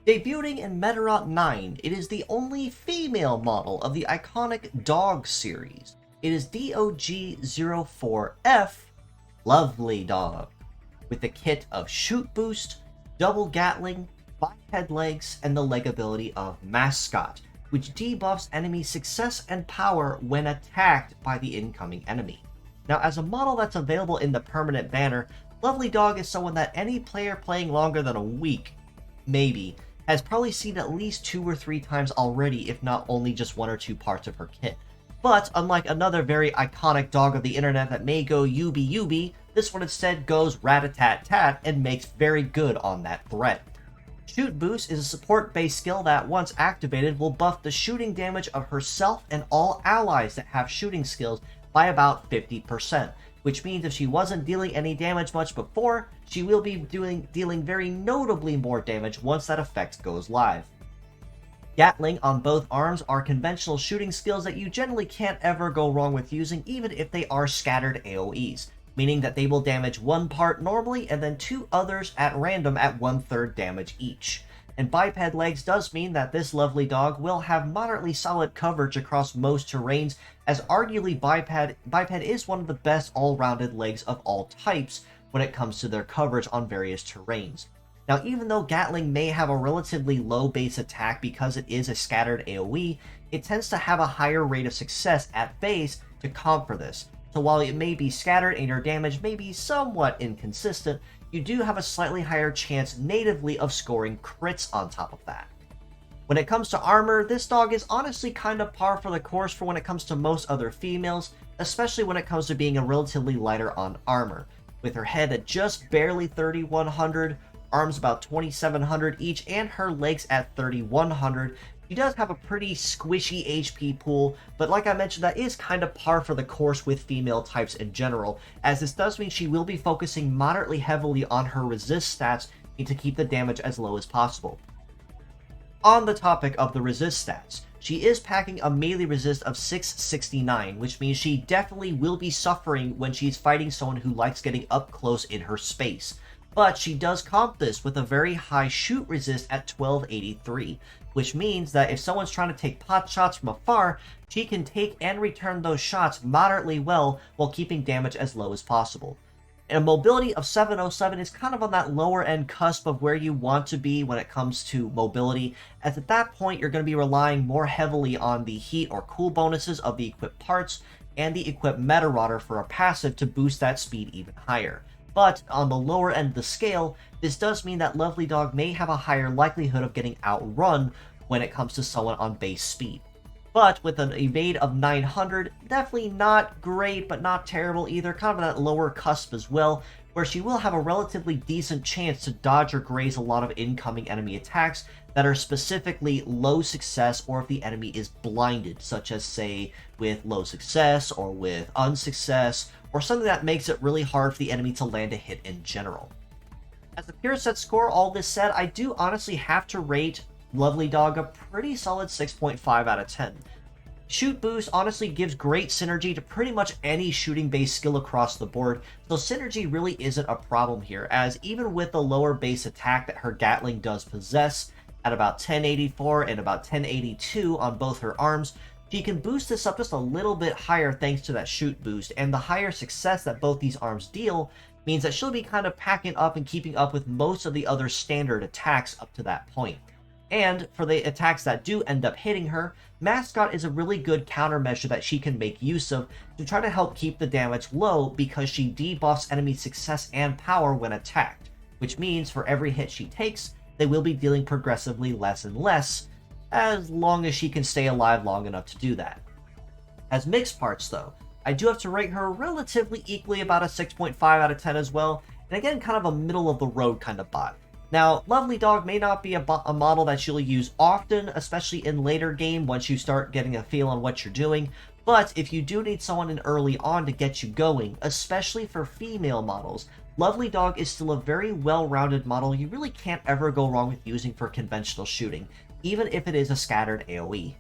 Debuting in Medarot 9, it is the only female model of the iconic Dog series. It is DOG-04F, Lovelydog, with the kit of Shoot Boost, Double Gatling, Biped Legs, and the leg ability of Mascot, which debuffs enemy success and power when attacked by the incoming enemy. Now, as a model that's available in the permanent banner, Lovelydog is someone that any player playing longer than a week, maybe, has probably seen at least 2 or 3 times already, if not only just 1 or 2 parts of her kit. But unlike another very iconic dog of the internet that may go yubi, this one instead goes rat-tat-tat and makes very good on that threat. Shoot Boost is a support-based skill that, once activated, will buff the shooting damage of herself and all allies that have shooting skills by about 50%, which means if she wasn't dealing any damage much before, she will be dealing very notably more damage once that effect goes live. Gatling on both arms are conventional shooting skills that you generally can't ever go wrong with using, even if they are scattered AoEs, meaning that they will damage one part normally and then 2 others at random at 1/3 damage each. And Biped Legs does mean that this Lovelydog will have moderately solid coverage across most terrains, as arguably Biped is one of the best all-rounded legs of all types when it comes to their coverage on various terrains. Now, even though Gatling may have a relatively low base attack because it is a scattered AoE, it tends to have a higher rate of success at base to comp for this. So while it may be scattered and your damage may be somewhat inconsistent, you do have a slightly higher chance natively of scoring crits on top of that. When it comes to armor, this dog is honestly kind of par for the course for when it comes to most other females, especially when it comes to being a relatively lighter on armor. With her head at just barely 3100, arms about 2700 each, and her legs at 3100, she does have a pretty squishy HP pool, but like I mentioned, that is kind of par for the course with female types in general, as this does mean she will be focusing moderately heavily on her resist stats to keep the damage as low as possible. On the topic of the resist stats, she is packing a melee resist of 669, which means she definitely will be suffering when she's fighting someone who likes getting up close in her space. But she does comp this with a very high shoot resist at 1283, which means that if someone's trying to take pot shots from afar, she can take and return those shots moderately well while keeping damage as low as possible. And a mobility of 707 is kind of on that lower end cusp of where you want to be when it comes to mobility, as at that point you're going to be relying more heavily on the heat or cool bonuses of the equipped parts and the equipped Medarot for a passive to boost that speed even higher. But on the lower end of the scale, this does mean that Lovelydog may have a higher likelihood of getting outrun when it comes to someone on base speed. But with an evade of 900, definitely not great, but not terrible either, kind of that lower cusp as well, where she will have a relatively decent chance to dodge or graze a lot of incoming enemy attacks that are specifically low success, or if the enemy is blinded, such as, say, with low success or with unsuccess, or something that makes it really hard for the enemy to land a hit in general. As a pure set score, all this said, I do honestly have to rate Lovelydog a pretty solid 6.5 out of 10. Shoot Boost honestly gives great synergy to pretty much any shooting-based skill across the board, so synergy really isn't a problem here, as even with the lower base attack that her Gatling does possess, at about 1084 and about 1082 on both her arms, she can boost this up just a little bit higher thanks to that shoot boost, and the higher success that both these arms deal means that she'll be kind of packing up and keeping up with most of the other standard attacks up to that point. And for the attacks that do end up hitting her, Mascot is a really good countermeasure that she can make use of to try to help keep the damage low, because she debuffs enemy success and power when attacked, which means for every hit she takes, they will be dealing progressively less and less, as long as she can stay alive long enough to do that. As mixed parts though, I do have to rate her relatively equally, about a 6.5 out of 10 as well, and again kind of a middle of the road kind of bot. Now, Lovelydog may not be a model that you'll use often, especially in later game once you start getting a feel on what you're doing, but if you do need someone in early on to get you going, especially for female models, Lovelydog is still a very well-rounded model you really can't ever go wrong with using for conventional shooting, even if it is a scattered AoE.